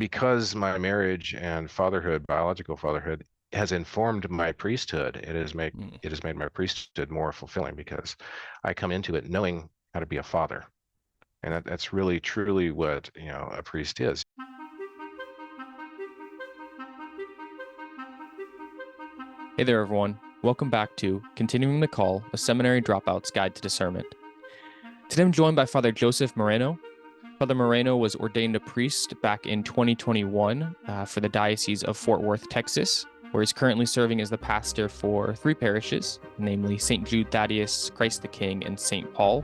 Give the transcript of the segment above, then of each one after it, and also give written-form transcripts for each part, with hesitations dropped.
because my marriage and fatherhood, biological fatherhood, has informed my priesthood, it has made my priesthood more fulfilling because I come into it knowing how to be a father. And that's really, truly what, a priest is. Hey there, everyone. Welcome back to Continuing the Call, a Seminary Dropout's Guide to Discernment. Today I'm joined by Father Joseph Moreno. Father Moreno was ordained a priest back in 2021 for the Diocese of Fort Worth, Texas, where he's currently serving as the pastor for 3 parishes, namely St. Jude Thaddeus, Christ the King, and St. Paul.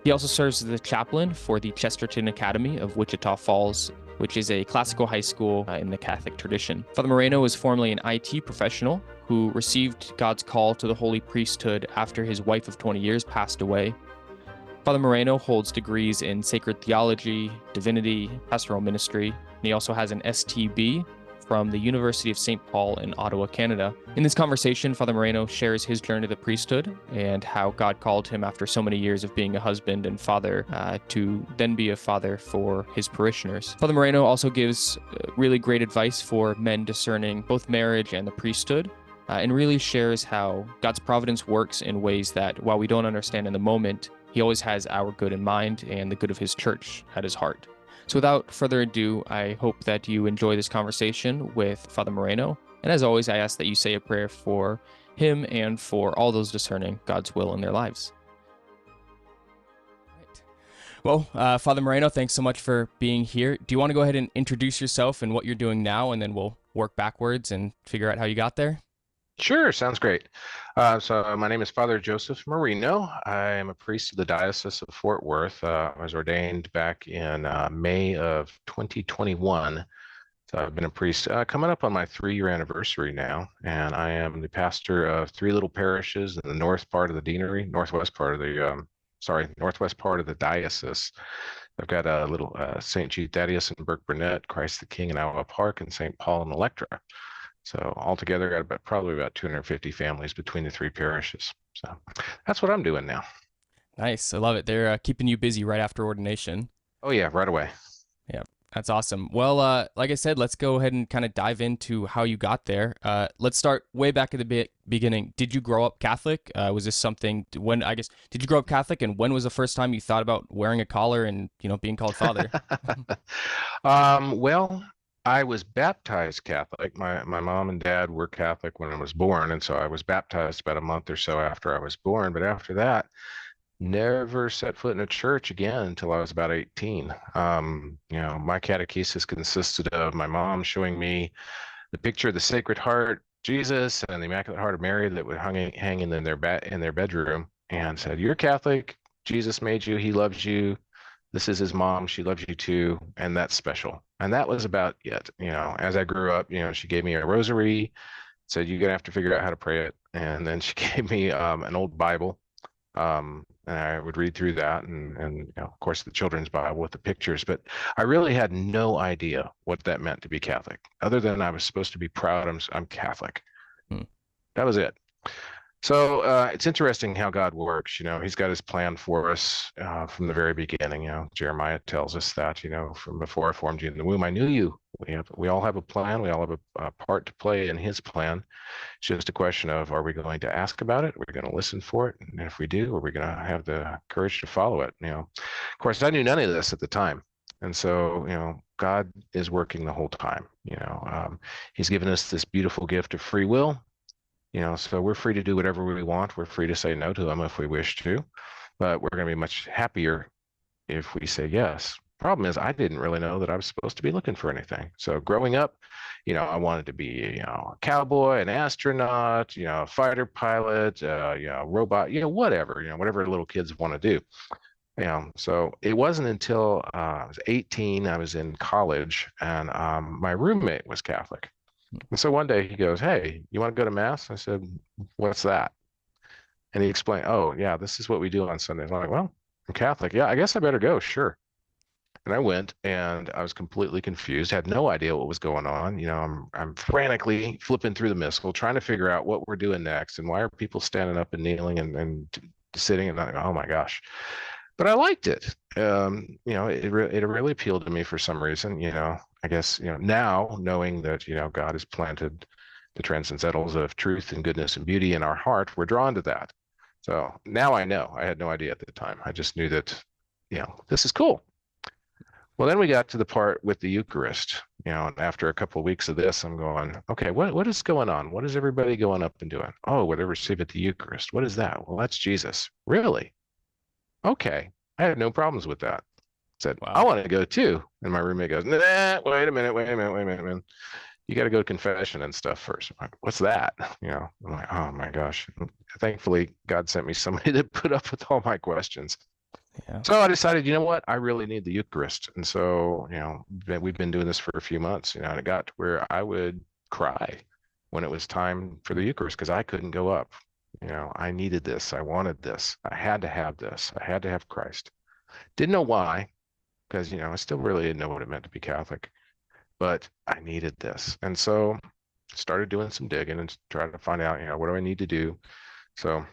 He also serves as the chaplain for the Chesterton Academy of Wichita Falls, which is a classical high school in the Catholic tradition. Father Moreno is formerly an IT professional who received God's call to the holy priesthood after his wife of 20 years passed away. Father Moreno holds degrees in Sacred Theology, Divinity, Pastoral Ministry, and he also has an STB from the University of St. Paul in Ottawa, Canada. In this conversation, Father Moreno shares his journey to the priesthood and how God called him after so many years of being a husband and father to then be a father for his parishioners. Father Moreno also gives really great advice for men discerning both marriage and the priesthood, and really shares how God's providence works in ways that, while we don't understand in the moment, he always has our good in mind and the good of his church at his heart. So without further ado, I hope that you enjoy this conversation with Father Moreno. And as always, I ask that you say a prayer for him and for all those discerning God's will in their lives. Right. Well, Father Moreno, thanks so much for being here. Do you want to go ahead and introduce yourself and what you're doing now, and then we'll work backwards and figure out how you got there? Sure, sounds great. So my name is Father Joseph Moreno. I am a priest of the Diocese of Fort Worth. I was ordained back in May of 2021. So I've been a priest coming up on my 3-year anniversary now, and I am the pastor of 3 little parishes in the northwest part of the diocese. I've got a little St. Jude Thaddeus and Burke Burnett, Christ the King in Ottawa Park, and St. Paul and Electra. So altogether, got probably about 250 families between the 3 parishes. So that's what I'm doing now. Nice. I love it. They're keeping you busy right after ordination. Oh, yeah, right away. Yeah, that's awesome. Well, like I said, let's go ahead and kind of dive into how you got there. Let's start way back at the beginning. Did you grow up Catholic? Was this something did you grow up Catholic, and when was the first time you thought about wearing a collar and, being called father? Well, I was baptized Catholic. My mom and dad were Catholic when I was born, and so I was baptized about a month or so after I was born. But after that, never set foot in a church again until I was about 18. My catechesis consisted of my mom showing me the picture of the Sacred Heart, Jesus, and the Immaculate Heart of Mary that would hang in their bedroom, and said, "You're Catholic. Jesus made you. He loves you. This is his mom. She loves you too, and that's special." And that was about it. As I grew up, she gave me a rosary, said, "You're gonna have to figure out how to pray it." And then she gave me an old Bible, and I would read through that, and of course the children's Bible with the pictures. But I really had no idea what that meant to be Catholic, other than I was supposed to be proud I'm Catholic. That was it. So it's interesting how God works. He's got his plan for us from the very beginning. Jeremiah tells us that, from before I formed you in the womb, I knew you. We all have a plan. We all have a part to play in his plan. It's just a question of, are we going to ask about it? Are we going to listen for it? And if we do, are we going to have the courage to follow it? Of course, I knew none of this at the time. And so, God is working the whole time. He's given us this beautiful gift of free will. So we're free to do whatever we want. We're free to say no to them if we wish to, but we're going to be much happier if we say yes. Problem is, I didn't really know that I was supposed to be looking for anything. So growing up, I wanted to be, a cowboy, an astronaut, a fighter pilot, robot, whatever, whatever little kids want to do. So it wasn't until I was 18, I was in college, and my roommate was Catholic. And so one day he goes, "Hey, you want to go to Mass?" I said, "What's that?" And he explained, "Oh, yeah, this is what we do on Sundays." I'm like, "Well, I'm Catholic. Yeah, I guess I better go. Sure." And I went, and I was completely confused, had no idea what was going on. I'm frantically flipping through the missal, trying to figure out what we're doing next, and why are people standing up and kneeling and sitting, and I'm like, oh my gosh. but I liked it. It really appealed to me for some reason. I guess, now knowing that, God has planted the transcendentals of truth and goodness and beauty in our heart, we're drawn to that. So now I know. I had no idea at the time. I just knew that, this is cool. Well, then we got to the part with the Eucharist, and after a couple of weeks of this, I'm going, okay, what is going on? What is everybody going up and doing? Oh, well, they receive at the Eucharist. What is that? Well, that's Jesus. Really? Okay. I had no problems with that. Said, I Wow. want to go too. And my roommate goes, nah, wait a minute, man. You got to go to confession and stuff first. I'm like, what's that? I'm like, oh my gosh. Thankfully, God sent me somebody that put up with all my questions. Yeah. So I decided, you know what? I really need the Eucharist. And so, we've been doing this for a few months, and it got to where I would cry when it was time for the Eucharist because I couldn't go up. I needed this. I wanted this. I had to have this. I had to have Christ. Didn't know why, because, I still really didn't know what it meant to be Catholic, but I needed this. And so started doing some digging and trying to find out, what do I need to do? So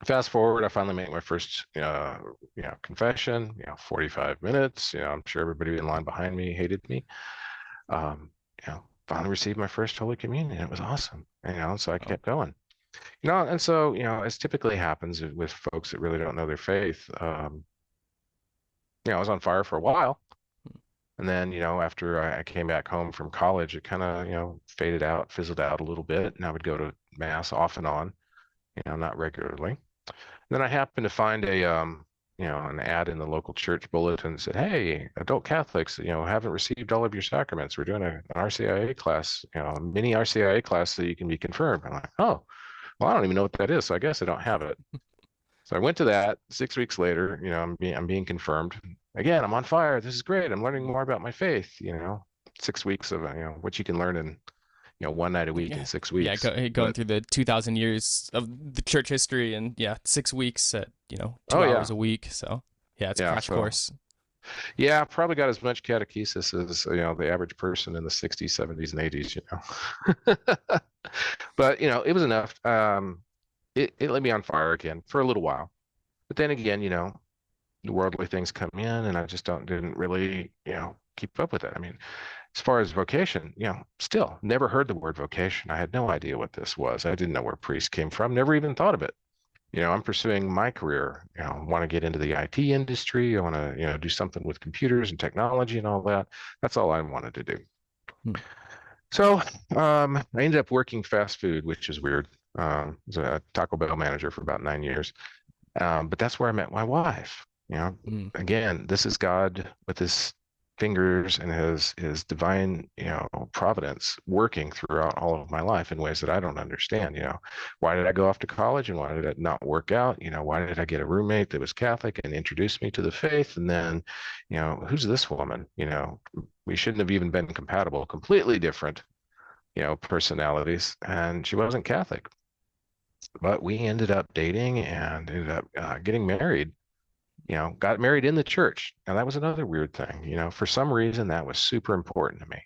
fast forward, I finally make my first, confession, 45 minutes. I'm sure everybody in line behind me hated me. Finally received my first Holy Communion. It was awesome. So I Oh, kept going. And so, as typically happens with folks that really don't know their faith, I was on fire for a while. And then, after I came back home from college, it kind of, faded out, fizzled out a little bit. And I would go to mass off and on, not regularly. Then I happened to find an ad in the local church bulletin that said, "Hey, adult Catholics, haven't received all of your sacraments. We're doing an RCIA class, a mini RCIA class so you can be confirmed." I'm like, "Oh, well, I don't even know what that is, so I guess I don't have it." So I went to that. 6 weeks later, I'm being confirmed. Again, I'm on fire. This is great. I'm learning more about my faith. 6 weeks of what you can learn in one night a week in yeah. six Yeah, weeks. going But through the 2,000 years of the church history, and yeah, 6 weeks at oh 2 hours yeah, a week. So yeah, it's a yeah. crash So course. yeah, probably got as much catechesis as the average person in the 60s, 70s, and 80s. But it was enough. It lit me on fire again for a little while. But then again, the worldly things come in, and I just didn't really keep up with it. I mean, as far as vocation, still never heard the word vocation. I had no idea what this was. I didn't know where priest came from. Never even thought of it. I'm pursuing my career. Want to get into the IT industry. I want to, do something with computers and technology and all that. That's all I wanted to do. Hmm. So I ended up working fast food, which is weird. I was a Taco Bell manager for about 9 years. But that's where I met my wife. Hmm. Again, this is God with his fingers and his divine, providence working throughout all of my life in ways that I don't understand. Why did I go off to college and why did it not work out? Why did I get a roommate that was Catholic and introduced me to the faith? And then, who's this woman? We shouldn't have even been compatible, completely different, personalities. And she wasn't Catholic, but we ended up dating and ended up getting married. Got married in the church. And that was another weird thing. For some reason, that was super important to me.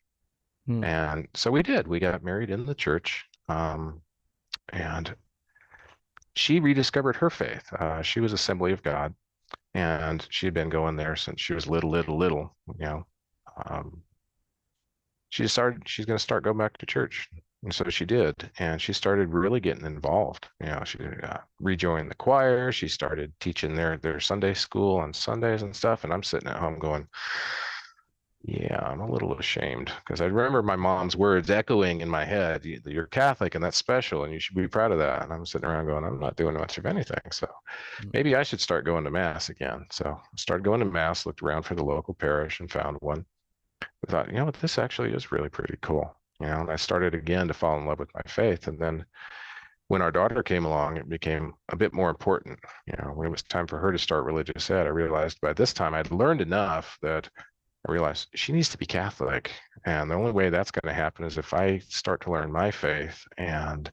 Hmm. And so we did. We got married in the church. And she rediscovered her faith. She was Assembly of God, and she had been going there since she was little. Um, she's going to start going back to church. And so she did. And she started really getting involved. She rejoined the choir. She started teaching their Sunday school on Sundays and stuff. And I'm sitting at home going, yeah, I'm a little ashamed because I remember my mom's words echoing in my head. You're Catholic and that's special and you should be proud of that. And I'm sitting around going, I'm not doing much of anything. So maybe I should start going to mass again. So I started going to mass, looked around for the local parish and found one. I thought, what, this actually is really pretty cool. And I started again to fall in love with my faith. And then when our daughter came along, it became a bit more important. When it was time for her to start religious ed, I realized by this time I'd learned enough that I realized she needs to be Catholic. And the only way that's going to happen is if I start to learn my faith and,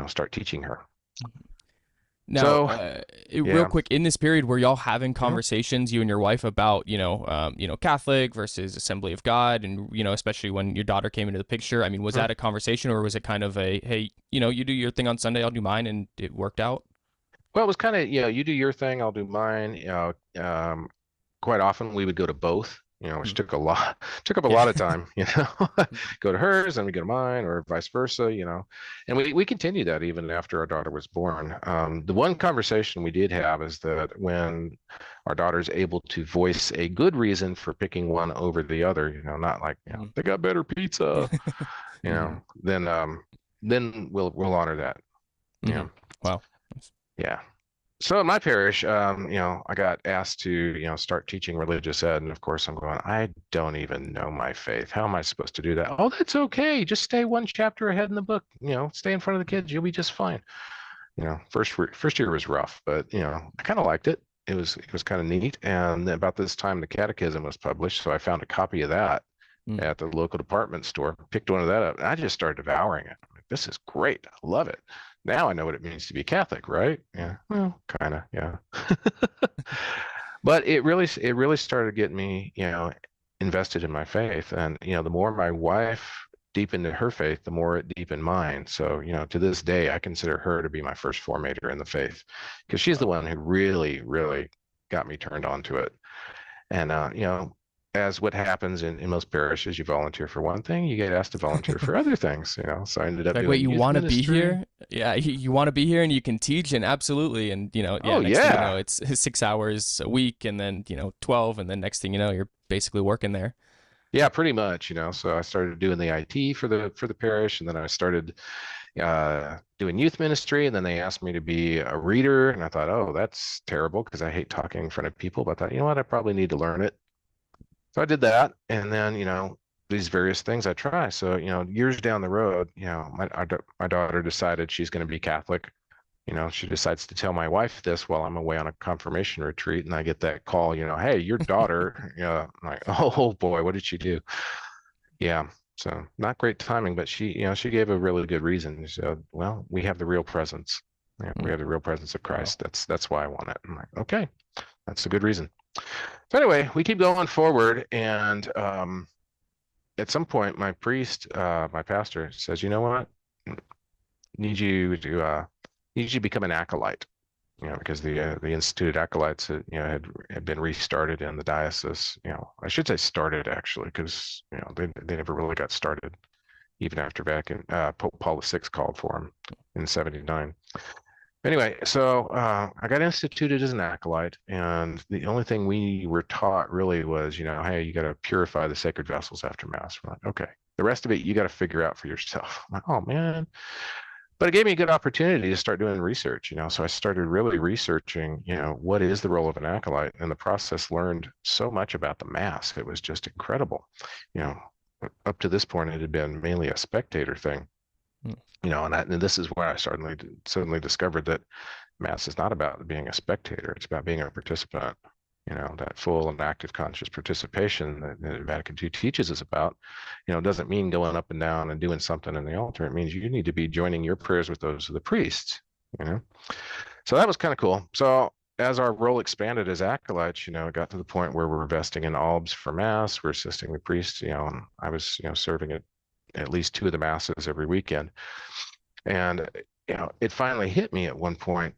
start teaching her. Now, So, real yeah. quick, in this period, were y'all having Mhm. conversations, you and your wife, about Catholic versus Assembly of God, and especially when your daughter came into the picture? I mean, was Mhm. that a conversation, or was it kind of a, hey, you do your thing on Sunday, I'll do mine, and it worked out? Well, it was kind of, you do your thing, I'll do mine. Quite often we would go to both, which Mm. took up a Yeah. lot of time, go to hers and we go to mine or vice versa, and we continued that even after our daughter was born. The one conversation we did have is that when our daughter's able to voice a good reason for picking one over the other, not like, Mhm. they got better pizza, Mhm. then we'll honor that. Yeah. Mhm. Wow. Yeah. So in my parish, I got asked to, start teaching religious ed, and of course I'm going, I don't even know my faith. How am I supposed to do that? Oh, that's okay. Just stay one chapter ahead in the book. Stay in front of the kids. You'll be just fine. First year was rough, but I kind of liked it. It was kind of neat. And about this time, the Catechism was published, so I found a copy of that Mm. at the local department store. Picked one of that up, and I just started devouring it. I'm like, this is great. I love it. Now I know what it means to be Catholic, right? Yeah, well, kind of, yeah. But it really started getting me, invested in my faith. And, the more my wife deepened in her faith, the more it deepened mine. So, to this day, I consider her to be my first formator in the faith because she's the one who really, really got me turned on to it. And, as what happens in most parishes, you volunteer for one thing, you get asked to volunteer for other things, So I ended up Like, wait, doing you youth want to be ministry. here? Yeah, you want to be here and you can teach, and absolutely. And, yeah, Oh, next thing you know, yeah. it's 6 hours a week, and then, 12. And then next thing you know, you're basically working there. Yeah, pretty much, So I started doing the IT for the parish, and then I started doing youth ministry, and then they asked me to be a reader, and I thought, oh, that's terrible because I hate talking in front of people. But I thought, you know what, I probably need to learn it. So I did that, and then these various things I try. So years down the road, my daughter decided she's going to be Catholic. She decides to tell my wife this while I'm away on a confirmation retreat, and I get that call, hey, your daughter. I'm like, oh boy, what did she do? Yeah. So not great timing, but she gave a really good reason. She said, well, we have the real presence. Yeah, we Mm. have the real presence of Wow. Christ. That's why I want it. I'm like, okay, that's a good reason. So anyway, we keep going forward, and at some point, my priest, my pastor, says, you know what? Need you to need you to become an acolyte. Because the instituted acolytes had been restarted in the diocese. I should say started actually, because they never really got started even after Vatican Pope Paul VI called for them in '79. Anyway, so I got instituted as an acolyte, and the only thing we were taught really was, hey, you got to purify the sacred vessels after Mass. We're like, okay, the rest of it you got to figure out for yourself. I'm like, oh man. But it gave me a good opportunity to start doing research, so I started really researching, what is the role of an acolyte, and the process learned so much about the Mass. It was just incredible. You know, Up to this point, it had been mainly a spectator thing, Mm. and this is where I suddenly discovered that Mass is not about being a spectator; it's about being a participant. That full and active conscious participation that Vatican II teaches us about, doesn't mean going up and down and doing something in the altar. It means you need to be joining your prayers with those of the priests, you know. So that was kind of cool. So as our role expanded as acolytes, it got to the point where we're vesting in albs for Mass, we're assisting the priests, and I was, serving at least two of the Masses every weekend. And, it finally hit me at one point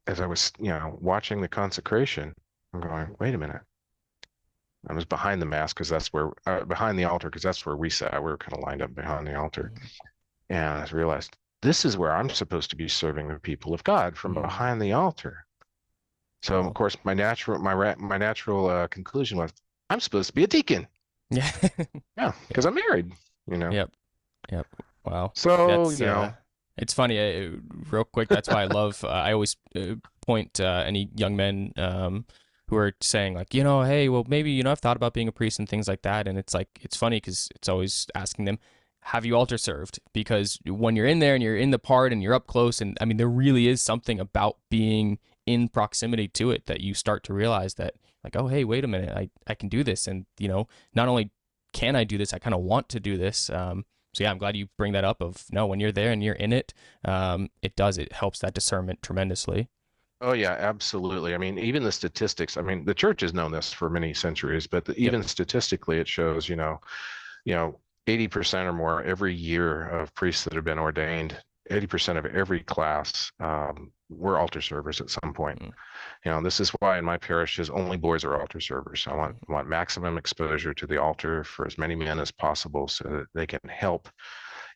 as I was, watching the consecration. I'm going, wait a minute. I was behind the Mass because that's where, behind the altar, because that's where we sat. We were kind of lined up behind the altar. Mm. And I realized this is where I'm supposed to be serving the people of God, from Mm. behind the altar. So of Wow. course, my natural conclusion was I'm supposed to be a deacon. Yeah. Yeah, because Yeah. I'm married. You know. Yep. Yep. Wow. So That's it's funny. Real quick. That's why I love. I always point any young men who are saying like, hey, well, maybe I've thought about being a priest and things like that. And it's like it's funny because it's always asking them, have you altar served? Because when you're in there and you're in the part and you're up close, and I mean, there really is something about being in proximity to it that you start to realize that like, oh, hey, wait a minute, I can do this, and not only can I do this, I kind of want to do this. So yeah, I'm glad you bring that up. Of no, when you're there and you're in it, it helps that discernment tremendously. Oh yeah, absolutely. I mean, even the statistics. I mean, the church has known this for many centuries, but Yep. even statistically, it shows, 80% or more every year of priests that have been ordained, 80% of every class were altar servers at some point. This is why in my parishes only boys are altar servers. I want maximum exposure to the altar for as many men as possible, so that they can help,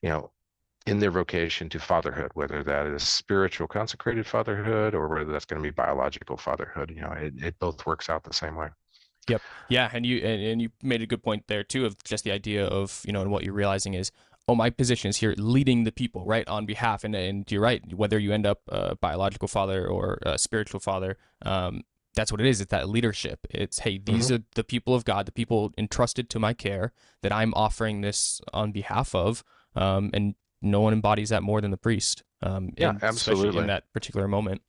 in their vocation to fatherhood, whether that is spiritual consecrated fatherhood or whether that's going to be biological fatherhood. It both works out the same way. Yep. Yeah, and you made a good point there too, of just the idea of, and what you're realizing is, oh, my position is here leading the people, right, on behalf. And you're right, whether you end up a biological father or a spiritual father, that's what it is. It's that leadership. It's, hey, these are the people of God, the people entrusted to my care that I'm offering this on behalf of. And no one embodies that more than the priest. Yeah, absolutely. Especially in that particular moment.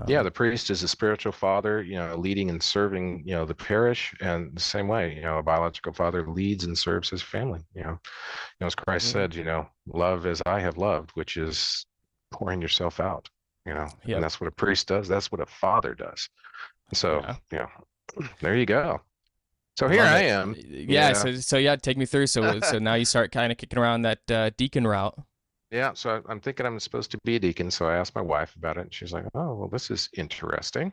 The priest is a spiritual father, leading and serving, the parish, and the same way, a biological father leads and serves his family. As Christ said, love as I have loved, which is pouring yourself out, and that's what a priest does. That's what a father does. So, there you go. So here I am. Yeah. So take me through. So now you start kind of kicking around that deacon route. Yeah, so I'm thinking I'm supposed to be a deacon. So I asked my wife about it, and she's like, "Oh, well, this is interesting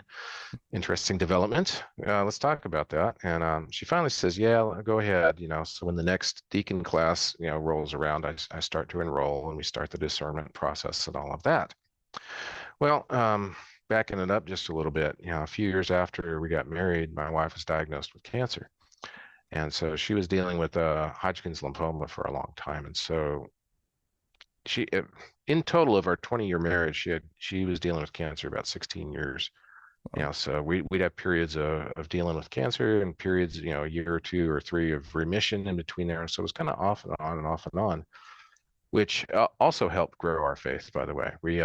development. Let's talk about that." And she finally says, "Yeah, go ahead." So when the next deacon class, rolls around, I start to enroll, and we start the discernment process and all of that. Well, backing it up just a little bit, a few years after we got married, my wife was diagnosed with cancer, and so she was dealing with Hodgkin's lymphoma for a long time, and so she, in total of our 20-year marriage, she was dealing with cancer about 16 years. So we'd have periods of dealing with cancer and periods, a year or two or three of remission in between there. So it was kind of off and on and off and on, which also helped grow our faith, by the way. We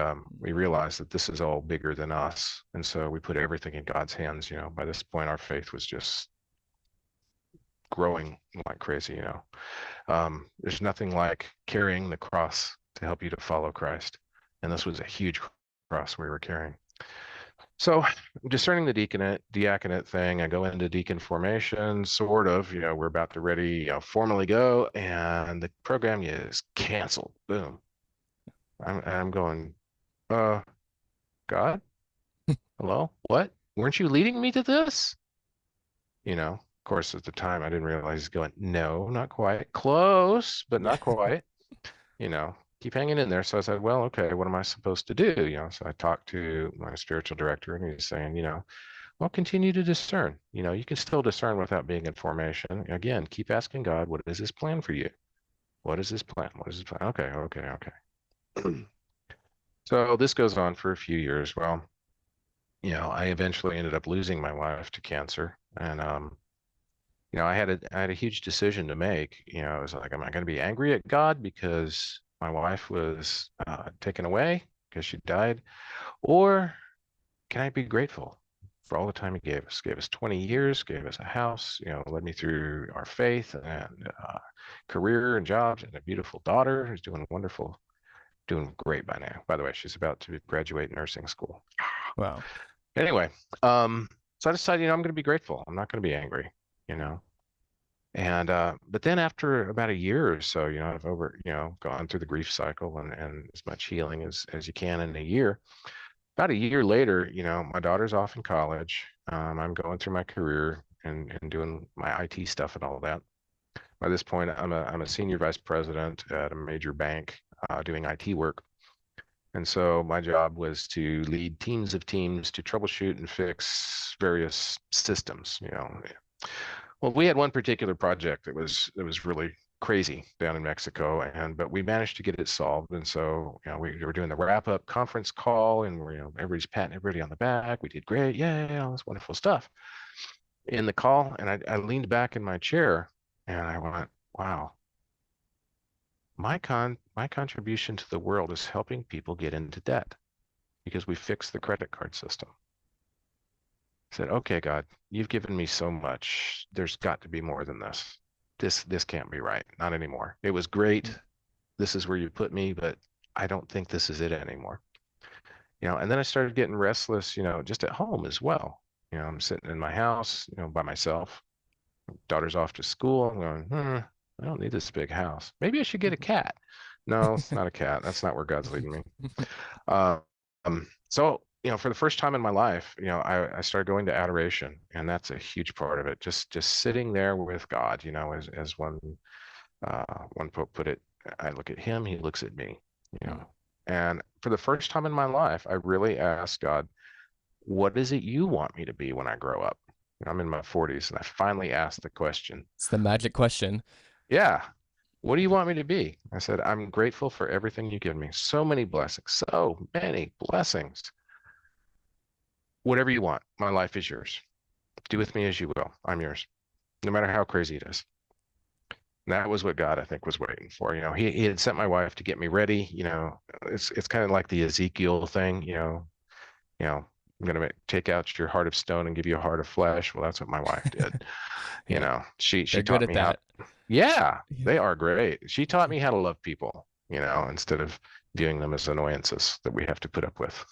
realized that this is all bigger than us. And so we put everything in God's hands. By this point, our faith was just growing like crazy. There's nothing like carrying the cross to help you to follow Christ. And this was a huge cross we were carrying. So discerning the diaconate thing, I go into deacon formation, sort of, we're about to ready, formally go, and the program is canceled. Boom. I'm going, God, hello, what? Weren't you leading me to this? Of course, at the time, I didn't realize he's going, no, not quite. Close, but not quite. Keep hanging in there. So I said, well, okay, what am I supposed to do? So I talked to my spiritual director, and he's saying, well, continue to discern. You can still discern without being in formation. Again, keep asking God, what is his plan for you? What is his plan? What is his plan? Okay. So this goes on for a few years. Well, I eventually ended up losing my wife to cancer. And, I had a huge decision to make. I was like, am I going to be angry at God because my wife was taken away because she died, or can I be grateful for all the time he gave us 20 years, gave us a house, led me through our faith and career and jobs, and a beautiful daughter who's doing great by now. By the way, she's about to graduate nursing school. Wow. Anyway, so I decided, I'm going to be grateful. I'm not going to be angry, And but then after about a year or so, I've gone through the grief cycle and as much healing as you can in a year. About a year later, my daughter's off in college. I'm going through my career and doing my IT stuff and all of that. By this point, I'm a senior vice president at a major bank doing IT work. And so my job was to lead teams of teams to troubleshoot and fix various systems, Well, we had one particular project that was really crazy down in Mexico, but we managed to get it solved. And so, we were doing the wrap-up conference call, and everybody's patting everybody on the back. We did great, yeah, all this wonderful stuff. In the call, and I leaned back in my chair, and I went, "Wow, my contribution to the world is helping people get into debt because we fixed the credit card system." Said, okay, God, you've given me so much. There's got to be more than this. This can't be right. Not anymore. It was great. This is where you put me, but I don't think this is it anymore. And then I started getting restless, just at home as well. I'm sitting in my house, by myself. Daughter's off to school. I'm going, I don't need this big house. Maybe I should get a cat. No, not a cat. That's not where God's leading me. So, for the first time in my life, I started going to adoration, and that's a huge part of it. Just sitting there with God, as one pope put it, I look at him, he looks at me, you know. And for the first time in my life, I really asked God, what is it you want me to be when I grow up? I'm in my 40s, and I finally asked the question. It's the magic question. Yeah. What do you want me to be? I said, I'm grateful for everything you give me. So many blessings, so many blessings. Whatever you want, my life is yours. Do with me as you will. I'm yours, no matter how crazy it is. And that was what God, I think, was waiting for. He had sent my wife to get me ready. It's kind of like the Ezekiel thing. I'm going to take out your heart of stone and give you a heart of flesh. Well, that's what my wife did. She They're taught good at me that. Yeah, they are great. She taught me how to love people, instead of viewing them as annoyances that we have to put up with.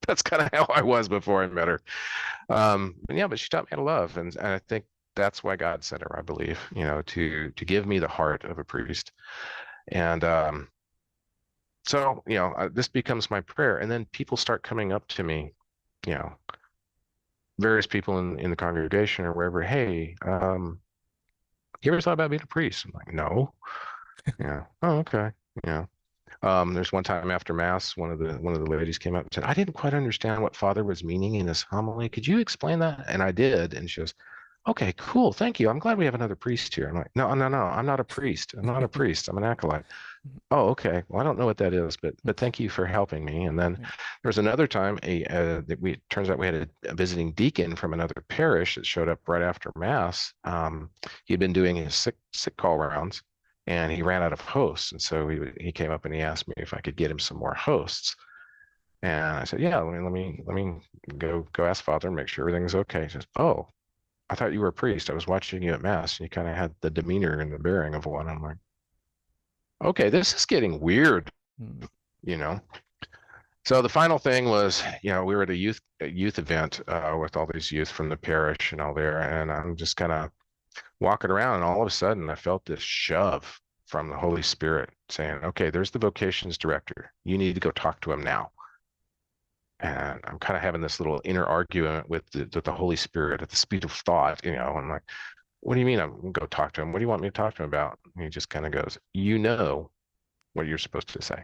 That's kind of how I was before I met her. But she taught me how to love, and I think that's why God sent her, I believe, to give me the heart of a priest. And so, this becomes my prayer, and then people start coming up to me, various people in the congregation or wherever. Hey, you ever thought about being a priest? I'm like, no. Yeah. Oh, okay. Yeah. There's one time after Mass, one of the ladies came up and said, I didn't quite understand what Father was meaning in his homily. Could you explain that? And I did. And she goes, okay, cool. Thank you. I'm glad we have another priest here. I'm like, no, no, no. I'm not a priest. I'm not a priest. I'm an acolyte. Oh, okay. Well, I don't know what that is, but thank you for helping me. And then there was another time turns out we had a visiting deacon from another parish that showed up right after Mass. He'd been doing his sick call rounds, and he ran out of hosts. And so he came up and he asked me if I could get him some more hosts. And I said, yeah, let me go ask Father and make sure everything's okay. He says, oh, I thought you were a priest. I was watching you at Mass, and you kind of had the demeanor and the bearing of one. I'm like, okay, this is getting weird, you know. So the final thing was, we were at a youth event with all these youth from the parish and all there, and I'm just kind of walking around, and all of a sudden I felt this shove from the Holy Spirit saying, okay, there's the vocations director. You need to go talk to him now. And I'm kind of having this little inner argument with the Holy Spirit at the speed of thought, I'm like, what do you mean I'm going to go talk to him? What do you want me to talk to him about? And he just kind of goes, you know what you're supposed to say.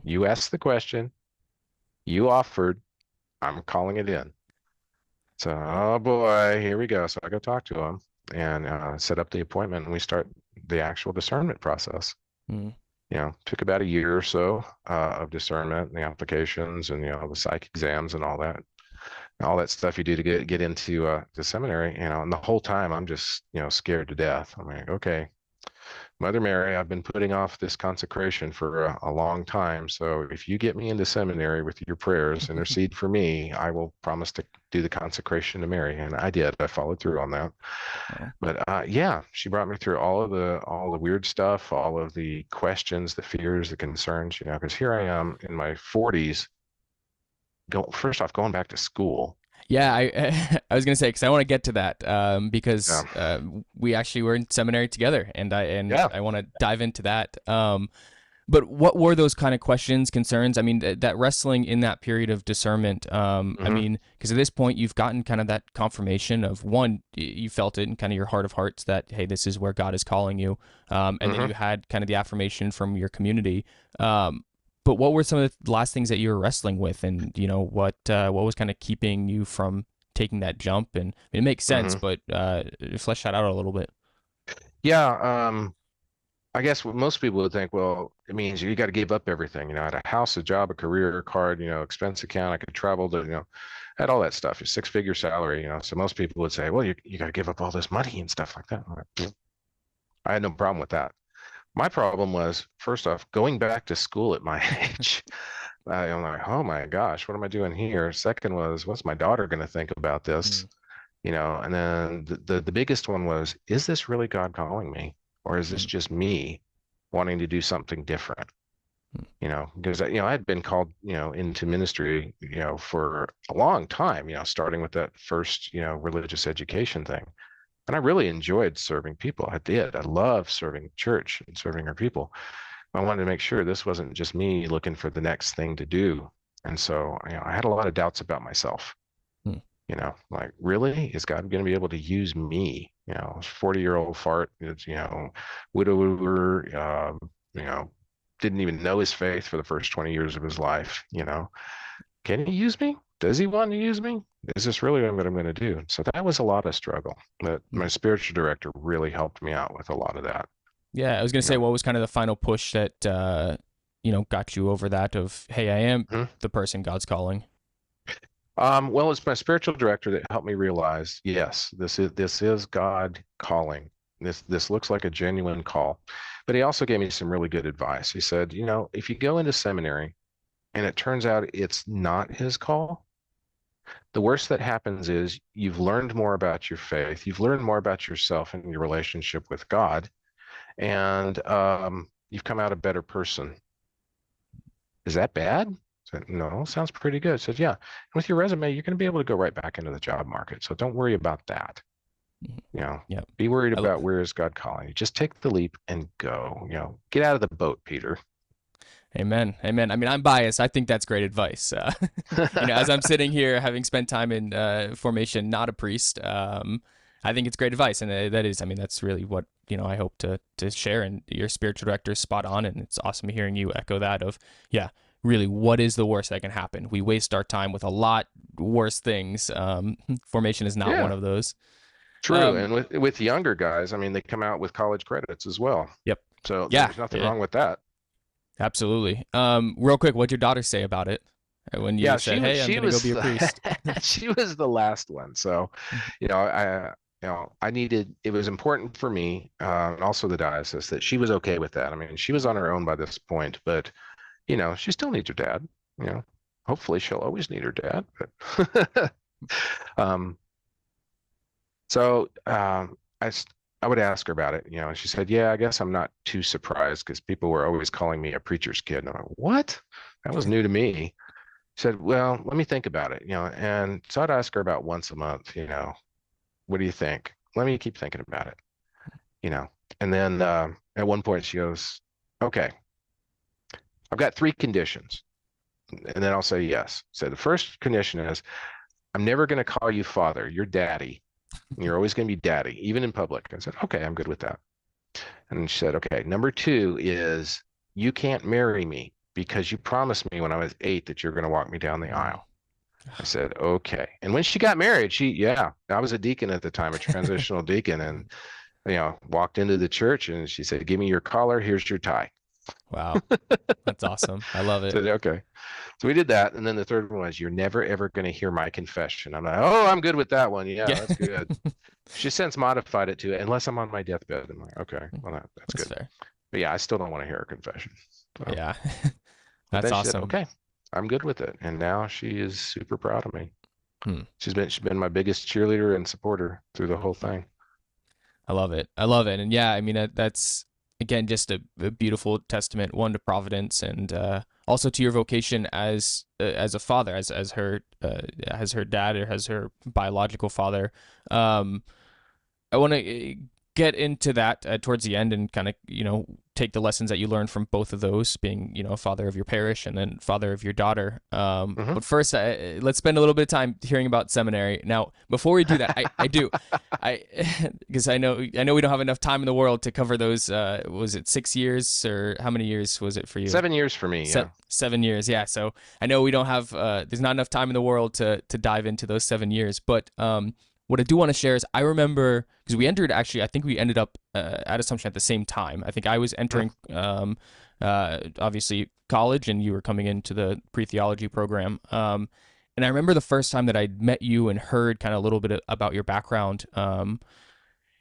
You asked the question, you offered, I'm calling it in. So, oh boy, here we go. So I go talk to him and set up the appointment, and we start the actual discernment process. Took about a year or so of discernment and the applications and, the psych exams and all that stuff you do to get into the seminary, and the whole time I'm just, scared to death. I'm like, okay, Mother Mary, I've been putting off this consecration for a long time. So if you get me into seminary with your prayers, intercede for me, I will promise to do the consecration to Mary. And I did. I followed through on that. But she brought me through all the weird stuff, all of the questions, the fears, the concerns, because here I am in my 40s, first off, going back to school. Yeah, I was gonna say, because I want to get to that because we actually were in seminary together, and I want to dive into that. But what were those kind of questions, concerns? I mean, that wrestling in that period of discernment. I mean, because at this point you've gotten kind of that confirmation of, one, you felt it in kind of your heart of hearts that, hey, this is where God is calling you, and then you had kind of the affirmation from your community. But what were some of the last things that you were wrestling with, and what was kind of keeping you from taking that jump? And it makes sense, but flesh that out a little bit. Yeah, I guess what most people would think, well, it means you got to give up everything. I had a house, a job, a career, a card, expense account. I could travel to, had all that stuff, a 6-figure salary. So most people would say, well, you got to give up all this money and stuff like that. I had no problem with that. My problem was, first off, going back to school at my age. I'm like, oh my gosh, what am I doing here? Second was, what's my daughter going to think about this? And then the biggest one was, is this really God calling me? Or is this just me wanting to do something different? Because, I had been called, into ministry, for a long time, starting with that first, religious education thing. And I really enjoyed serving people. I did. I love serving church and serving our people. I wanted to make sure this wasn't just me looking for the next thing to do. And so, I had a lot of doubts about myself. Hmm. Like, really, is God going to be able to use me? 40-year-old fart, is, widower, you know, didn't even know his faith for the first 20 years of his life. Can he use me? Does he want to use me? Is this really what I'm going to do? So that was a lot of struggle. But my spiritual director really helped me out with a lot of that. Yeah, I was going to say, what was kind of the final push that, got you over that of, hey, I am the person God's calling? Well, it's my spiritual director that helped me realize, yes, this is God calling. This looks like a genuine call. But he also gave me some really good advice. He said, if you go into seminary and it turns out it's not his call, the worst that happens is you've learned more about your faith, you've learned more about yourself and your relationship with God, and you've come out a better person. Is that bad? I said, no, sounds pretty good. I said, yeah. And with your resume, you're going to be able to go right back into the job market. So don't worry about that. Be worried about where is God calling you. Just take the leap and go. Get out of the boat, Peter. Amen. Amen. I mean, I'm biased. I think that's great advice. As I'm sitting here, having spent time in formation, not a priest, I think it's great advice. And that's really what, I hope to share. And your spiritual director is spot on. And it's awesome hearing you echo that of, really, what is the worst that can happen? We waste our time with a lot worse things. Formation is not one of those. True. And with younger guys, they come out with college credits as well. Yep. So there's nothing wrong with that. Absolutely. Real quick, what'd your daughter say about it when you said, "Hey, I'm going to go be a priest"? She was the last one. So, I needed. It was important for me, and also the diocese, that she was okay with that. She was on her own by this point, but she still needs her dad. Hopefully she'll always need her dad. But so I would ask her about it, and she said, yeah, I guess I'm not too surprised because people were always calling me a preacher's kid. And I'm like, what? That was new to me. She said, well, let me think about it, and so I'd ask her about once a month, what do you think? Let me keep thinking about it, and then at one point she goes, okay, I've got 3 conditions. And then I'll say yes. So the first condition is, I'm never going to call you father. You're daddy. You're always going to be daddy, even in public. I said, okay, I'm good with that. And she said, okay, number 2 is, you can't marry me because you promised me when I was 8 that you're going to walk me down the aisle. I said, okay. And when she got married, I was a deacon at the time, a transitional deacon, and, walked into the church and she said, give me your collar. Here's your tie. Wow. That's awesome. I love it. Said, okay. So we did that. And then the third one was, you're never, ever going to hear my confession. I'm like, oh, I'm good with that one. Yeah. That's good. She since modified it to, unless I'm on my deathbed. I'm like, okay, well, that's good. Fair. But yeah, I still don't want to hear her confession. So, yeah. That's awesome. Said, okay, I'm good with it. And now she is super proud of me. She's been my biggest cheerleader and supporter through the whole thing. I love it. And yeah, that's, again, just a beautiful testament, one, to providence, and also to your vocation as a father, as her dad, or as her biological father. I want to get into that towards the end and kind of take the lessons that you learned from both of those, being father of your parish and then father of your daughter. But first, let's spend a little bit of time hearing about seminary. Now, before we do that, because I know we don't have enough time in the world to cover those. Was it 6 years, or how many years was it for you? 7 years for me. Yeah. 7 years. Yeah. So I know we don't have. There's not enough time in the world to dive into those 7 years, but what I do want to share is, I remember, because I think we ended up at Assumption at the same time. I think I was entering, obviously, college, and you were coming into the pre-theology program. And I remember the first time that I met you and heard kind of a little bit about your background. And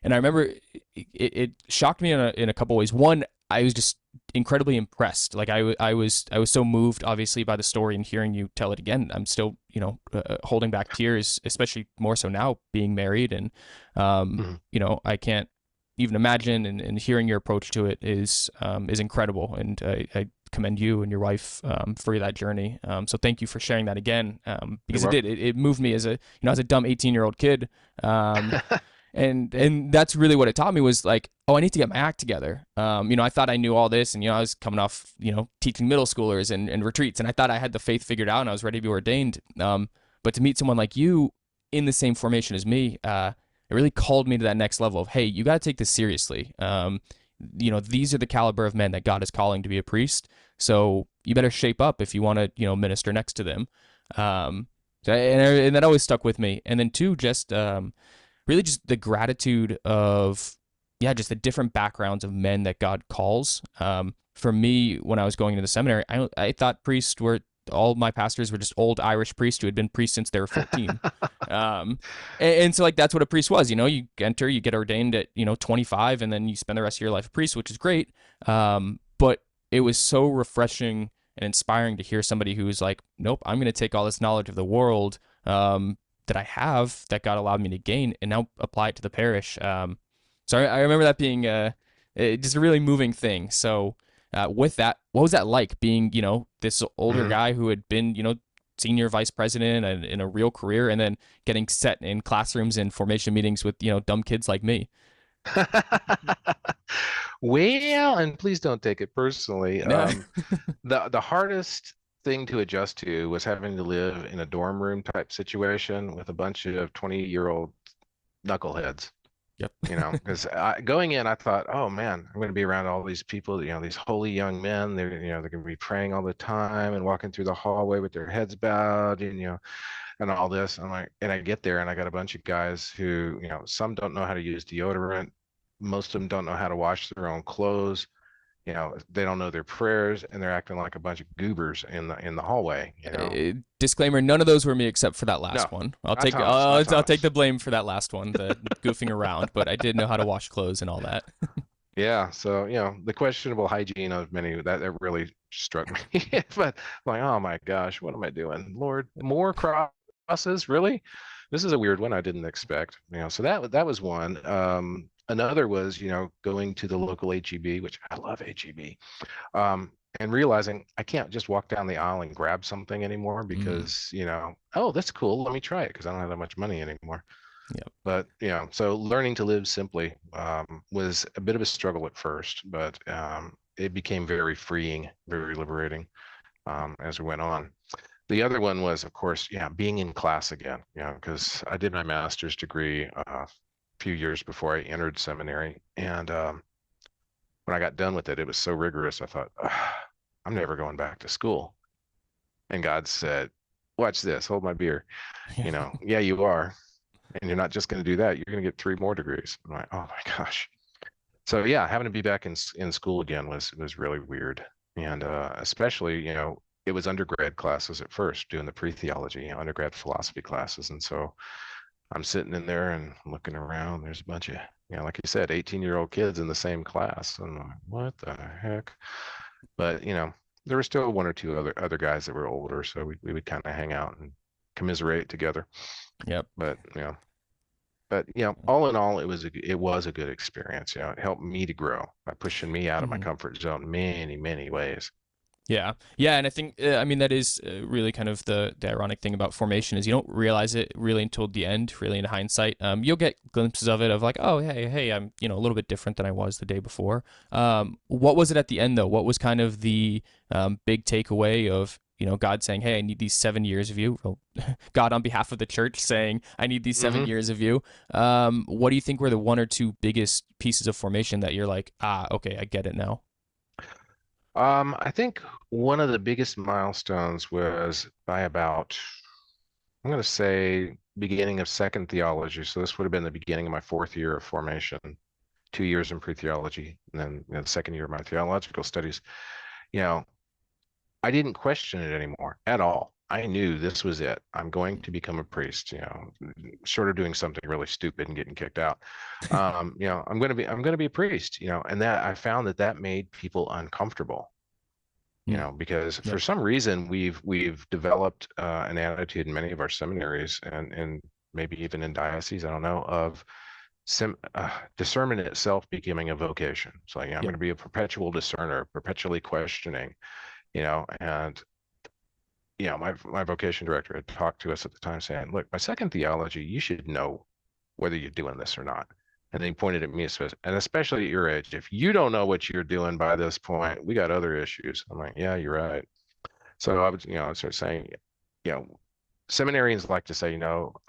I remember it shocked me in a couple ways. One, I was just incredibly impressed. Like I was so moved, obviously, by the story, and hearing you tell it again. I'm still, holding back tears, especially more so now being married, and I can't even imagine. And hearing your approach to it is incredible, and I commend you and your wife for that journey. So thank you for sharing that again, because it moved me as a dumb 18-year-old kid. And that's really what it taught me, was like, oh, I need to get my act together. I thought I knew all this, and I was coming off, teaching middle schoolers and retreats, and I thought I had the faith figured out and I was ready to be ordained. But to meet someone like you in the same formation as me, it really called me to that next level of, hey, you got to take this seriously. These are the caliber of men that God is calling to be a priest. So you better shape up if you want to, minister next to them. And that always stuck with me. And then two, just really just the gratitude of, just the different backgrounds of men that God calls. For me, when I was going into the seminary, I thought priests were, all my pastors were just old Irish priests who had been priests since they were 14. And so like, that's what a priest was, you enter, you get ordained at, 25, and then you spend the rest of your life a priest, which is great. But it was so refreshing and inspiring to hear somebody who was like, nope, I'm going to take all this knowledge of the world that I have, that God allowed me to gain, and now apply it to the parish. So I remember that being just a really moving thing. So with that, what was that like, being, this older guy who had been, senior vice president and in a real career, and then getting set in classrooms and formation meetings with, dumb kids like me? Well, and please don't take it personally. No. The hardest thing to adjust to was having to live in a dorm room type situation with a bunch of 20-year-old knuckleheads. Yep. Because going in, I thought, oh man, I'm going to be around all these people, these holy young men. They're going to be praying all the time and walking through the hallway with their heads bowed, and all this. I'm like, and I get there and I got a bunch of guys who, some don't know how to use deodorant. Most of them don't know how to wash their own clothes. They don't know their prayers, and they're acting like a bunch of goobers in the hallway. Disclaimer: none of those were me, except for that last one. I'll take the blame for that last one, the goofing around. But I did know how to wash clothes and all that. Yeah, so the questionable hygiene of many, that really struck me. But I'm like, oh my gosh, what am I doing, Lord? More crosses, really? This is a weird one I didn't expect. So that was one. Another was, going to the local HEB, which I love HEB, and realizing I can't just walk down the aisle and grab something anymore because, oh, that's cool, let me try it, because I don't have that much money anymore. Yep. But, so learning to live simply was a bit of a struggle at first, but it became very freeing, very liberating as we went on. The other one was, of course, being in class again, because I did my master's degree few years before I entered seminary, and when I got done with it, it was so rigorous. I thought, I'm never going back to school. And God said, watch this, hold my beer. Yeah, you are. And you're not just going to do that, you're going to get 3 more degrees. I'm like, oh my gosh. So having to be back in school again was really weird. And especially, it was undergrad classes at first, doing the pre-theology, undergrad philosophy classes. And so I'm sitting in there and looking around. There's a bunch of, like you said, 18-year-old kids in the same class. And I'm like, what the heck? But, there were still 1 or 2 other guys that were older. So we would kind of hang out and commiserate together. Yep. But, all in all, it was a good experience. It helped me to grow by pushing me out of my comfort zone many, many ways. Yeah. And I think, that is really kind of the ironic thing about formation, is you don't realize it really until the end, really in hindsight. You'll get glimpses of it of like, oh, hey, I'm, a little bit different than I was the day before. What was it at the end though? What was kind of the big takeaway of, God saying, hey, I need these 7 years of you. Well, God on behalf of the church saying, I need these 7 years of you. What do you think were the 1 or 2 biggest pieces of formation that you're like, okay, I get it now? I think one of the biggest milestones was by about, I'm going to say, beginning of Second Theology. So this would have been the beginning of my 4th year of formation, 2 years in pre-theology, and then the 2nd year of my theological studies. I didn't question it anymore at all. I knew this was it. I'm going to become a priest, short of doing something really stupid and getting kicked out. I'm going to be a priest, and that I found that made people uncomfortable, because for some reason we've developed an attitude in many of our seminaries and maybe even in dioceses, I don't know, of discernment itself becoming a vocation. So I'm going to be a perpetual discerner, perpetually questioning, and my vocation director had talked to us at the time saying, look, by Second Theology, you should know whether you're doing this or not. And then he pointed at me, and especially at your age, if you don't know what you're doing by this point, we got other issues. I'm like, yeah, you're right. So I was, I started saying, seminarians like to say,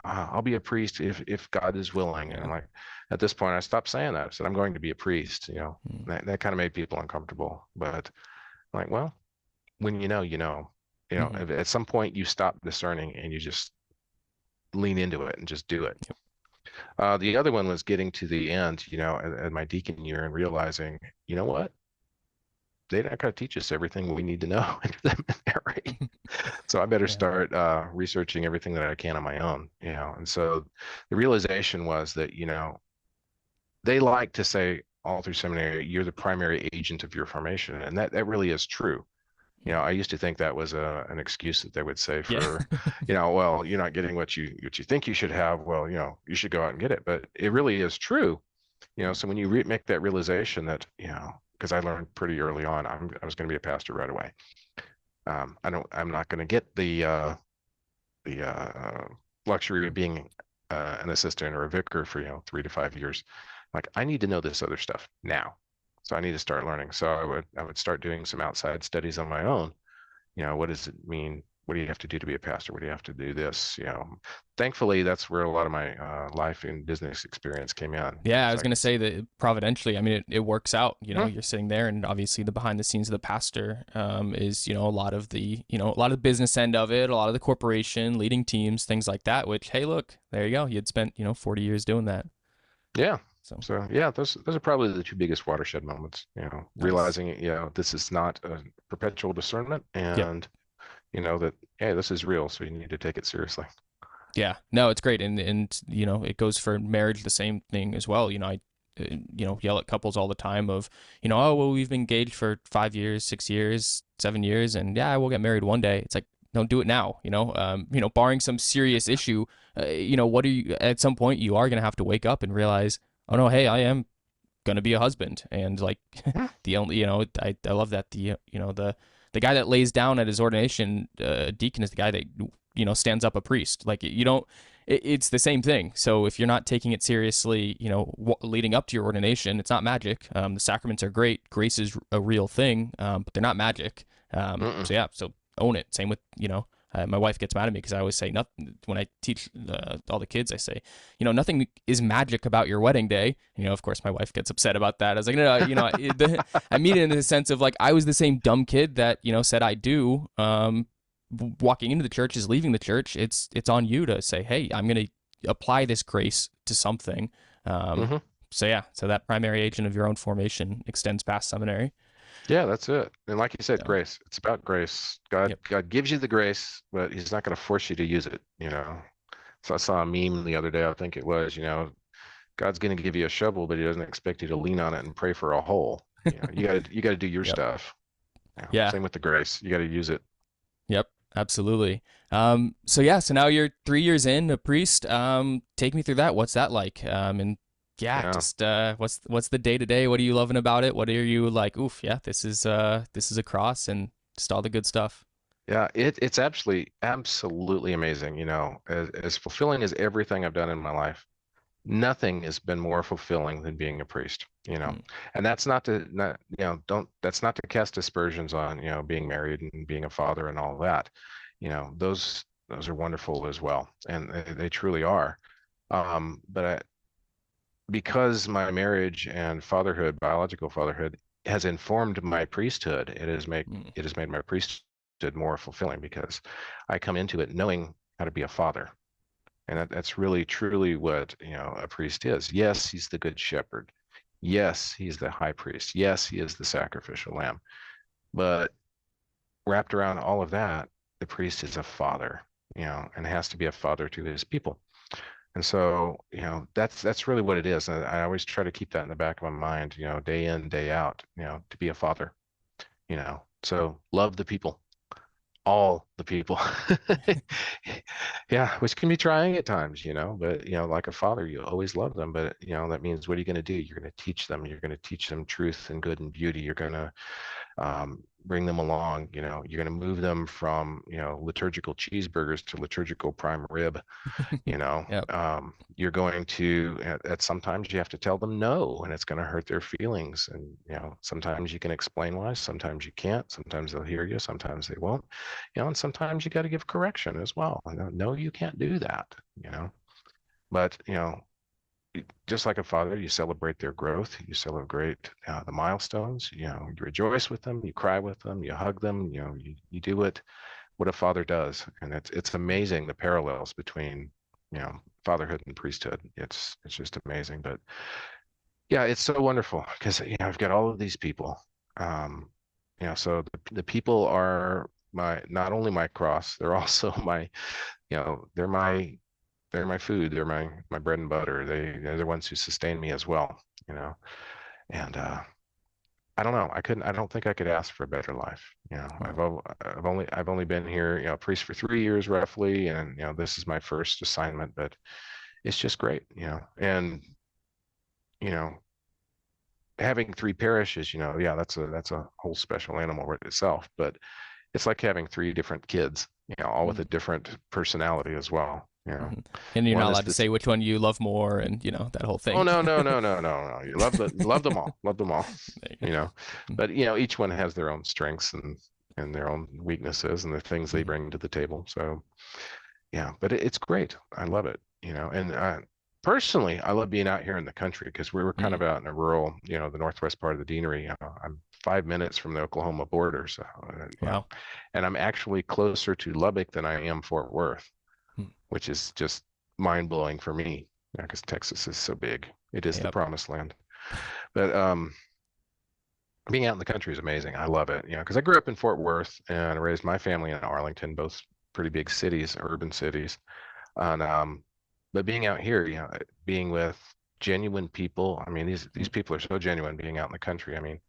I'll be a priest if God is willing. Yeah. And I'm like, at this point, I stopped saying that. I said, I'm going to be a priest. That kind of made people uncomfortable. But I'm like, well, when you know. At some point you stop discerning and you just lean into it and just do it. Yep. The other one was getting to the end, at my deacon year and realizing, you know what? They're not going to teach us everything we need to know in seminary. So I better start researching everything that I can on my own, And so the realization was that, they like to say all through seminary, you're the primary agent of your formation. And that really is true. I used to think that was an excuse that they would say for, well, you're not getting what you think you should have. Well, you should go out and get it. But it really is true. So when you make that realization that, because I learned pretty early on, I was going to be a pastor right away. I'm not going to get the luxury of being an assistant or a vicar for 3 to 5 years. Like, I need to know this other stuff now, so I need to start learning. So I would start doing some outside studies on my own. What does it mean? What do you have to do to be a pastor? What do you have to do this? Thankfully, that's where a lot of my life and business experience came in. Yeah, I was going to say that providentially, I mean, it works out, you're sitting there, and obviously the behind the scenes of the pastor is, a lot of the, a lot of the business end of it, a lot of the corporation, leading teams, things like that, which, hey, look, there you go. You'd spent, 40 years doing that. Yeah. So yeah, those are probably the two biggest watershed moments, Nice. Realizing, this is not a perpetual discernment, and that, hey, this is real, so you need to take it seriously. Yeah, no, it's great. And it goes for marriage, the same thing as well. I yell at couples all the time of, oh, well, we've been engaged for 5 years, 6 years, 7 years, and yeah, we'll get married one day. It's like, no, do it now, barring some serious issue, what are you, at some point you are going to have to wake up and realize, oh no, hey, I am going to be a husband. And like the only, I love that the guy that lays down at his ordination, deacon, is the guy that, stands up a priest. Like, it's the same thing. So if you're not taking it seriously, leading up to your ordination, it's not magic. The sacraments are great. Grace is a real thing, but they're not magic. So yeah, so own it. Same with, my wife gets mad at me because I always say nothing when I teach all the kids. I say, nothing is magic about your wedding day. Of course, my wife gets upset about that. I was like, no, I mean it in the sense of like, I was the same dumb kid that said I do. Walking into the church is leaving the church. It's on you to say, hey, I'm going to apply this grace to something. So yeah, so that primary agent of your own formation extends past seminary. Yeah, that's it. And like you said, grace. It's about grace. God gives you the grace, but he's not going to force you to use it, So I saw a meme the other day, I think it was, God's going to give you a shovel, but he doesn't expect you to lean on it and pray for a hole. You got to do your stuff. Yeah. Same with the grace. You got to use it. Yep, absolutely. So now you're 3 years in, a priest. Take me through that. What's that like? And just what's the day to day? What are you loving about it? What are you like? Oof, yeah, this is a cross, and just all the good stuff. Yeah, it's absolutely amazing. As fulfilling as everything I've done in my life, nothing has been more fulfilling than being a priest. And that's not to that's not to cast aspersions on being married and being a father and all that. Those are wonderful as well, and they truly are. But because my marriage and fatherhood, biological fatherhood, has informed my priesthood, it has made my priesthood more fulfilling, because I come into it knowing how to be a father. And that's really, truly what, a priest is. Yes, he's the good shepherd. Yes, he's the high priest. Yes, he is the sacrificial lamb. But wrapped around all of that, the priest is a father, and has to be a father to his people. And so, that's really what it is. And I always try to keep that in the back of my mind, day in, day out, to be a father, so love the people, all the people. Yeah, which can be trying at times, but, like a father, you always love them. But, that means, what are you going to do? You're going to teach them. You're going to teach them truth and good and beauty. You're going to bring them along. You know, you're going to move them from, you know, liturgical cheeseburgers to liturgical prime rib. You know, Yep. you're going to, at sometimes you have to tell them no, and it's going to hurt their feelings. And, you know, sometimes you can explain why, sometimes you can't, sometimes they'll hear you, sometimes they won't, you know, and sometimes you got to give correction as well. No, you can't do that, you know, but, you know, just like a father, you celebrate their growth, you celebrate the milestones, you know, you rejoice with them, you cry with them, you hug them, you know, you do what a father does. And it's amazing the parallels between, you know, fatherhood and priesthood. It's just amazing. But yeah, it's so wonderful because, you know, I've got all of these people. Um, you know, so the people are not only my cross, they're also my, you know, they're my food, they're my bread and butter. They're the ones who sustain me as well, you know. And I don't know. I don't think I could ask for a better life. You know, I've only been here, you know, priest for 3 years roughly, and, you know, this is my first assignment, but it's just great, you know. And, you know, having three parishes, you know, yeah, that's a whole special animal with itself, but it's like having three different kids, you know, all with a different personality as well. You know, And you're one not is allowed to this. say which one you love more, and you know that whole Oh thing. no, no, no, no, no, no. You love them all, love them all. There you You know, go. but, you know, each one has their own strengths and their own weaknesses and the things they Mhm. bring to the table. So yeah, but it's great. I love it. You know, and personally, I love being out here in the country because we were kind of Mm. out in a rural, you know, the northwest part of the deanery. I'm 5 minutes from the Oklahoma border, so you know, Wow. and I'm actually closer to Lubbock than I am Fort Worth, Mm. which is just mind blowing for me, because Texas is so big. It is the Yep. promised land. But being out in the country is amazing. I love it, you know, because I grew up in Fort Worth and I raised my family in Arlington, both pretty big cities, urban cities. And but being out here, you know, being with genuine people. I mean, these Mm. people are so genuine being out in the country. I mean,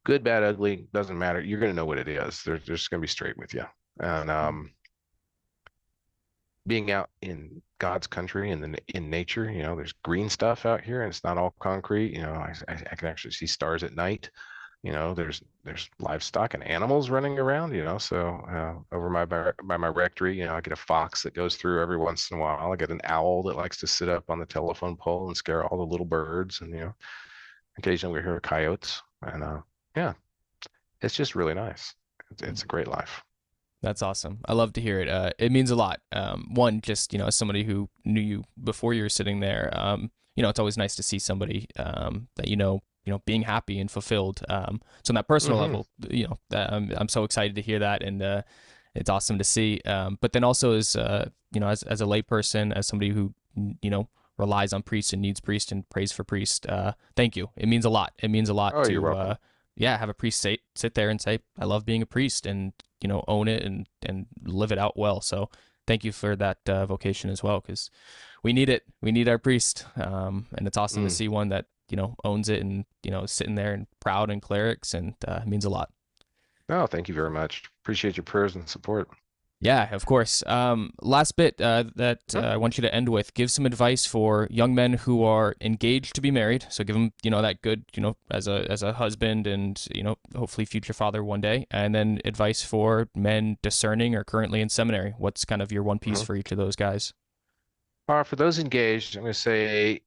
good, bad, ugly, doesn't matter. You're gonna know what it is. They're just gonna be straight with you. And Mm. being out in God's country and in nature, you know, there's green stuff out here and it's not all concrete. You know, I can actually see stars at night. You know, there's livestock and animals running around, you know. So over by my rectory, you know, I get a fox that goes through every once in a while. I get an owl that likes to sit up on the telephone pole and scare all the little birds. And, you know, occasionally we hear coyotes. And yeah, it's just really nice. Mm. It's a great life. That's awesome. I love to hear it. It means a lot. One, just you know, as somebody who knew you before you were sitting there, you know, it's always nice to see somebody that you know, being happy and fulfilled. So on that personal Hmm. level, you know, I'm so excited to hear that, and it's awesome to see. But then also as you know, as a layperson, as somebody who you know relies on priests and needs priests and prays for priests, thank you. It means a lot. It means a lot Oh, you're to welcome. yeah, have a priest sit there and say, I love being a priest, and you know, own it and live it out well. So thank you for that vocation as well, because we need it. We need our priest, and it's awesome to Mm. see one that you know owns it and you know is sitting there and proud and clerics, and it means a lot. Oh, thank you very much. Appreciate your prayers and support. Yeah, of course. Last bit that Huh? I want you to end with: give some advice for young men who are engaged to be married. So give them, you know, that good, you know, as a husband and you know, hopefully future father one day. And then advice for men discerning or currently in seminary. What's kind of your one piece Mhm. for each of those guys? For those engaged, I'm going to say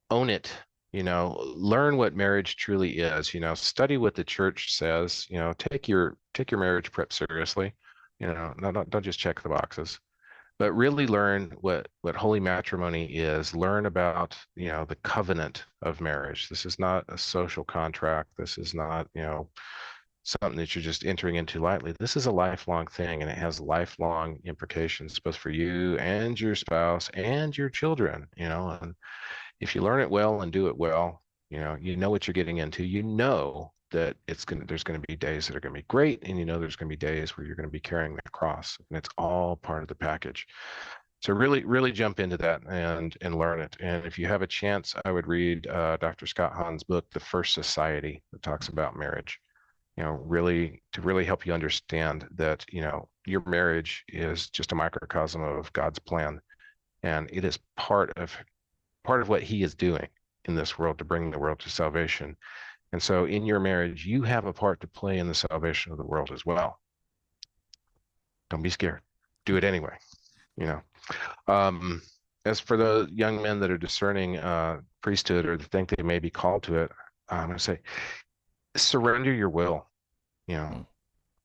own it. You know, learn what marriage truly is. You know, study what the church says. You know, take your marriage prep seriously. You know, don't just check the boxes, but really learn what holy matrimony is. Learn about, you know, the covenant of marriage. This is not a social contract. This is not, you know, something that you're just entering into lightly. This is a lifelong thing, and it has lifelong implications both for you and your spouse and your children. You know, and if you learn it well and do it well, you know what you're getting into. You know that there's gonna be days that are gonna be great, and you know there's gonna be days where you're gonna be carrying the cross, and it's all part of the package. So really, really jump into that and learn it. And if you have a chance, I would read Dr. Scott Hahn's book, The First Society, that talks about marriage. You know, really to really help you understand that, you know, your marriage is just a microcosm of God's plan, and it is part of what he is doing in this world to bring the world to salvation. And so in your marriage, you have a part to play in the salvation of the world as well. Don't be scared. Do it anyway, you know. As for the young men that are discerning priesthood or think they may be called to it, I'm going to say, surrender your will. You know,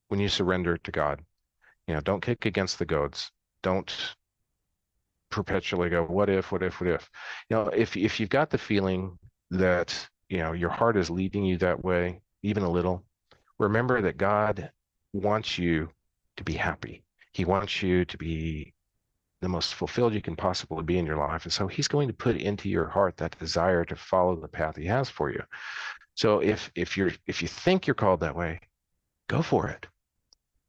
when you surrender to God, you know, don't kick against the goads. Don't perpetually go, what if, what if, what if? You know, if you've got the feeling that, you know, your heart is leading you that way, even a little, remember that God wants you to be happy. He wants you to be the most fulfilled you can possibly be in your life. And so he's going to put into your heart that desire to follow the path he has for you. So if you think you're called that way, go for it.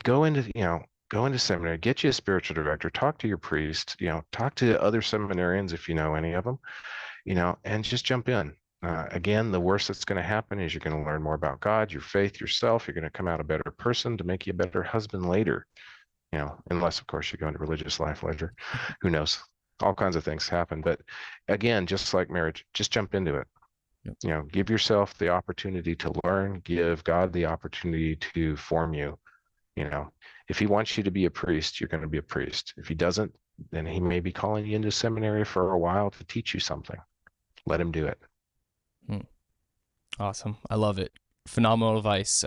Go into seminary, get you a spiritual director, talk to your priest, you know, talk to other seminarians if you know any of them, you know, and just jump in. Again, the worst that's going to happen is you're going to learn more about God, your faith, yourself. You're going to come out a better person to make you a better husband later. You know, unless of course you go into religious life later, who knows? All kinds of things happen. But again, just like marriage, just jump into it. Yep. You know, give yourself the opportunity to learn, give God the opportunity to form you. You know, if he wants you to be a priest, you're going to be a priest. If he doesn't, then he may be calling you into seminary for a while to teach you something. Let him do it. Awesome. I love it. Phenomenal advice.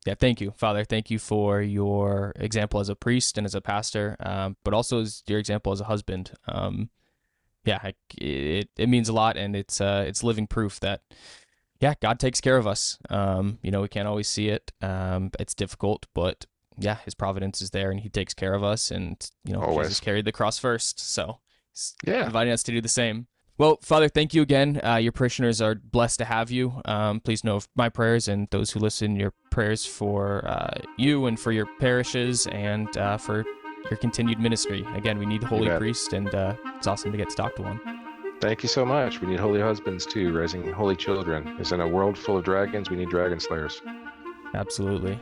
Yeah, thank you, Father. Thank you for your example as a priest and as a pastor, but also as your example as a husband. Yeah, it means a lot, and it's living proof that, yeah, God takes care of us. You know, we can't always see it. It's difficult, but yeah, his providence is there, and he takes care of us. And, you know, Always. Jesus carried the cross first, so he's Yeah. inviting us to do the same. Well, Father, thank you again. Your parishioners are blessed to have you. Please know my prayers and those who listen, your prayers for you and for your parishes and for your continued ministry. Again, we need holy priests, and it's awesome to get to talk to one. Thank you so much. We need holy husbands too, raising holy children. Because in a world full of dragons, we need dragon slayers. Absolutely.